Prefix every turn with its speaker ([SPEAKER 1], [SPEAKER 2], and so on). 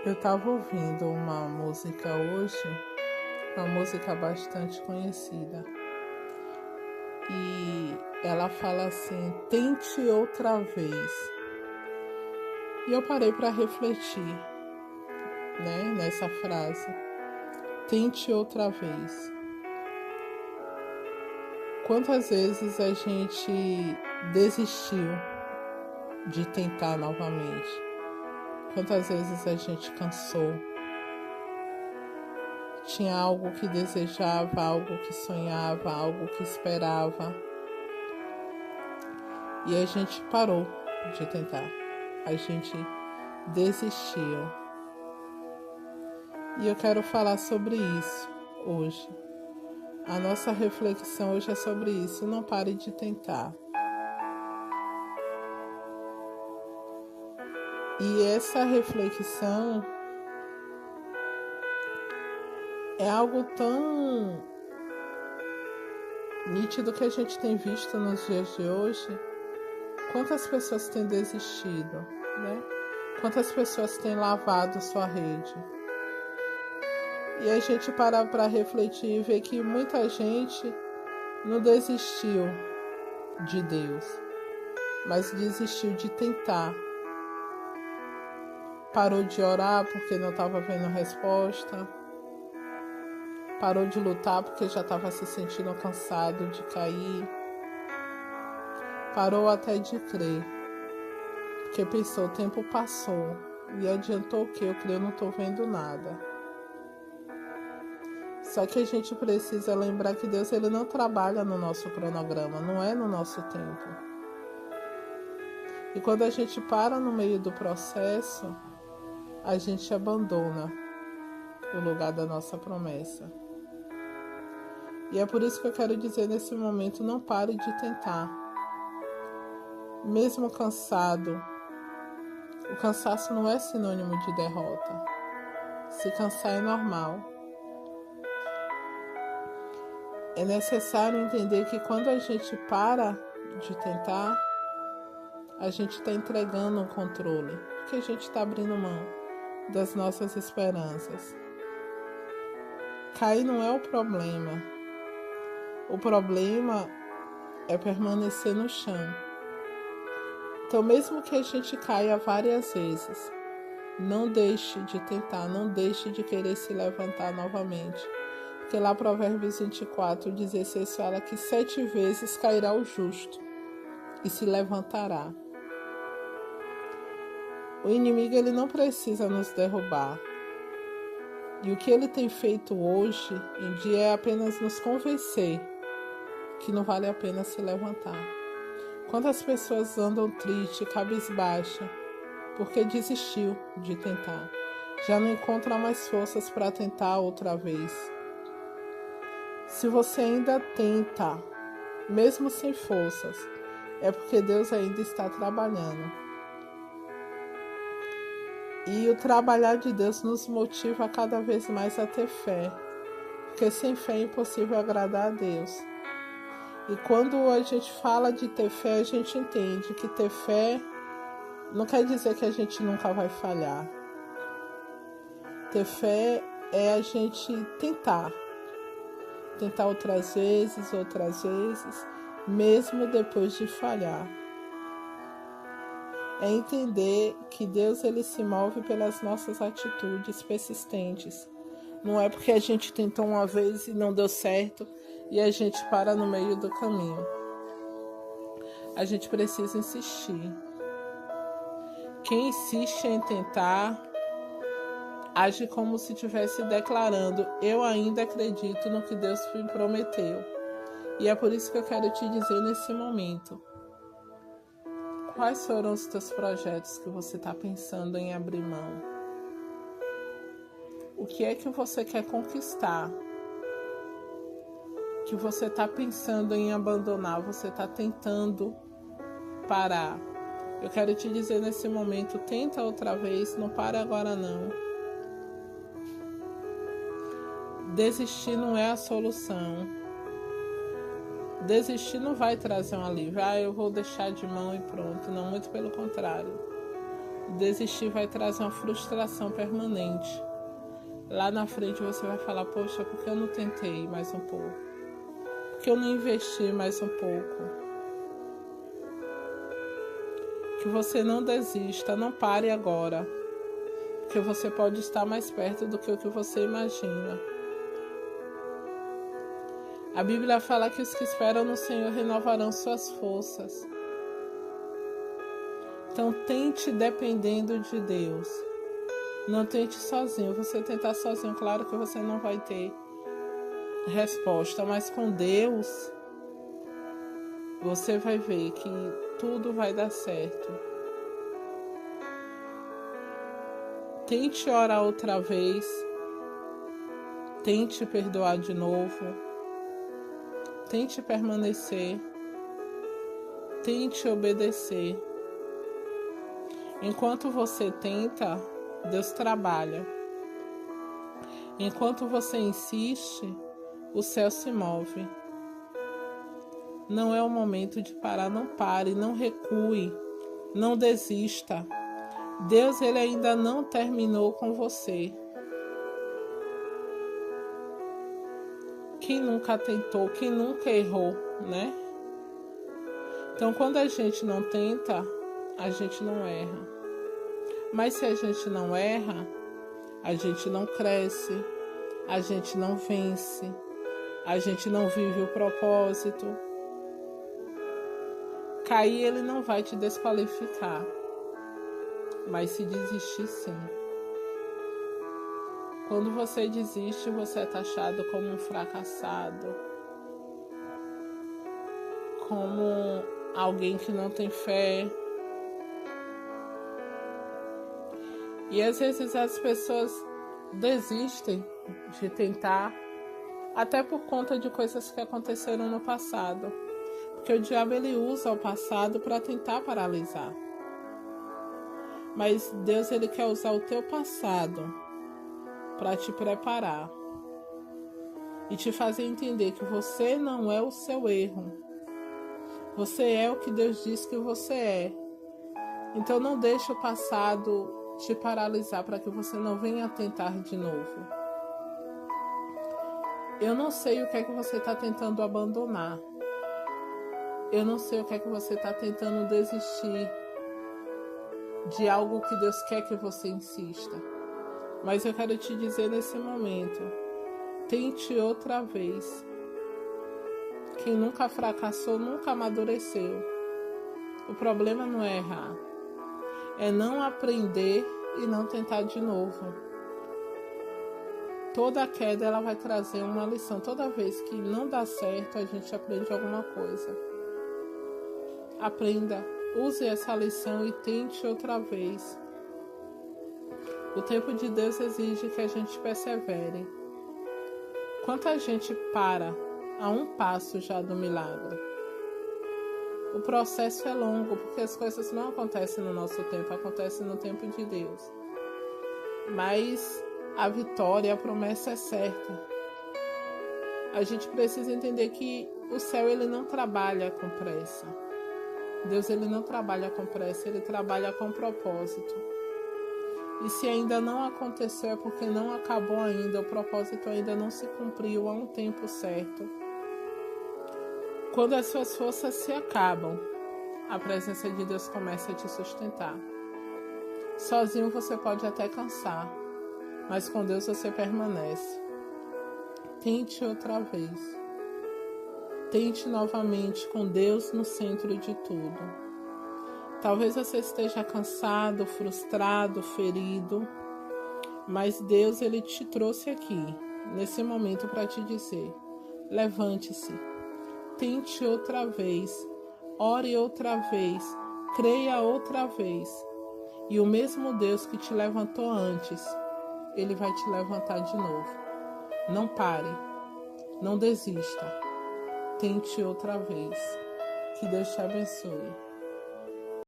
[SPEAKER 1] Eu estava ouvindo uma música hoje, uma música bastante conhecida, e ela fala assim: tente outra vez. E eu parei para refletir, nessa frase: tente outra vez. Quantas vezes a gente desistiu de tentar novamente? Quantas vezes a gente cansou? Tinha algo que desejava, algo que sonhava, algo que esperava. E a gente parou de tentar. A gente desistiu. E eu quero falar sobre isso hoje. A nossa reflexão hoje é sobre isso. Não pare de tentar. E essa reflexão é algo tão nítido que a gente tem visto nos dias de hoje. Quantas pessoas têm desistido, né? Quantas pessoas têm lavado sua rede? E a gente para refletir e ver que muita gente não desistiu de Deus, mas desistiu de tentar. Parou de orar porque não estava vendo resposta. Parou de lutar porque já estava se sentindo cansado de cair. Parou até de crer, porque pensou: o tempo passou e adiantou o que? Eu creio, não estou vendo nada. Só que a gente precisa lembrar que Deus, ele não trabalha no nosso cronograma, não é no nosso tempo. E quando a gente para no meio do processo, a gente abandona o lugar da nossa promessa. E é por isso que eu quero dizer nesse momento: não pare de tentar. Mesmo cansado, o cansaço não é sinônimo de derrota. Se cansar é normal. É necessário entender que quando a gente para de tentar, a gente está entregando o controle, porque a gente está abrindo mão das nossas esperanças. Cair não é o problema. O problema é permanecer no chão. Então, mesmo que a gente caia várias vezes, não deixe de tentar, não deixe de querer se levantar novamente. Porque lá Provérbios 24:16 fala que 7 vezes cairá o justo e se levantará. O inimigo, ele não precisa nos derrubar. E o que ele tem feito hoje em dia é apenas nos convencer que não vale a pena se levantar. Quantas pessoas andam tristes, cabisbaixa, porque desistiu de tentar. Já não encontra mais forças para tentar outra vez. Se você ainda tenta, mesmo sem forças, é porque Deus ainda está trabalhando. E o trabalhar de Deus nos motiva cada vez mais a ter fé, porque sem fé é impossível agradar a Deus. E quando a gente fala de ter fé, a gente entende que ter fé não quer dizer que a gente nunca vai falhar. Ter fé é a gente tentar outras vezes, mesmo depois de falhar. É entender que Deus, ele se move pelas nossas atitudes persistentes. Não é porque a gente tentou uma vez e não deu certo e a gente para no meio do caminho. A gente precisa insistir. Quem insiste em tentar age como se estivesse declarando: eu ainda acredito no que Deus me prometeu. E é por isso que eu quero te dizer nesse momento: quais foram os teus projetos que você está pensando em abrir mão? O que é que você quer conquistar? Que você está pensando em abandonar, você está tentando parar. Eu quero te dizer nesse momento: tenta outra vez, não para agora não. Desistir não é a solução. Desistir não vai trazer um alívio. Eu vou deixar de mão e pronto. Não, muito pelo contrário. Desistir vai trazer uma frustração permanente. Lá na frente você vai falar, poxa, por que eu não tentei mais um pouco? Por que eu não investi mais um pouco? Que você não desista, não pare agora. Porque você pode estar mais perto do que o que você imagina. A Bíblia fala que os que esperam no Senhor renovarão suas forças. Então tente dependendo de Deus. Não tente sozinho. Você tentar sozinho, claro que você não vai ter resposta, mas com Deus você vai ver que tudo vai dar certo. Tente orar outra vez. Tente perdoar de novo. Tente permanecer. Tente obedecer. Enquanto você tenta, Deus trabalha. Enquanto você insiste, o céu se move. Não é o momento de parar, não pare, não recue, não desista. Deus, ele ainda não terminou com você. Quem nunca tentou, quem nunca errou, né? Então, quando a gente não tenta, a gente não erra. Mas se a gente não erra, a gente não cresce, a gente não vence, a gente não vive o propósito. Cair, ele não vai te desqualificar, mas se desistir, sim. Quando você desiste, você é taxado como um fracassado, como alguém que não tem fé. E às vezes as pessoas desistem de tentar, até por conta de coisas que aconteceram no passado. Porque o diabo, ele usa o passado para tentar paralisar. Mas Deus, ele quer usar o teu passado para te preparar e te fazer entender que você não é o seu erro. Você é o que Deus diz que você é. Então não deixe o passado te paralisar para que você não venha tentar de novo. Eu não sei o que é que você está tentando abandonar. Eu não sei o que é que você está tentando desistir de algo que Deus quer que você insista. Mas eu quero te dizer nesse momento, tente outra vez. Quem nunca fracassou, nunca amadureceu. O problema não é errar, é não aprender e não tentar de novo. Toda queda, ela vai trazer uma lição. Toda vez que não dá certo, a gente aprende alguma coisa. Aprenda, use essa lição e tente outra vez. O tempo de Deus exige que a gente persevere. Quanta gente para a um passo já do milagre? O processo é longo, porque as coisas não acontecem no nosso tempo, acontecem no tempo de Deus. Mas a vitória, a promessa é certa. A gente precisa entender que o céu, ele não trabalha com pressa. Deus, ele não trabalha com pressa, ele trabalha com propósito. E se ainda não aconteceu, é porque não acabou ainda, o propósito ainda não se cumpriu a um tempo certo. Quando as suas forças se acabam, a presença de Deus começa a te sustentar. Sozinho você pode até cansar, mas com Deus você permanece. Tente outra vez. Tente novamente com Deus no centro de tudo. Talvez você esteja cansado, frustrado, ferido, mas Deus, ele te trouxe aqui, nesse momento, para te dizer: levante-se, tente outra vez, ore outra vez, creia outra vez. E o mesmo Deus que te levantou antes, ele vai te levantar de novo. Não pare, não desista, tente outra vez. Que Deus te abençoe.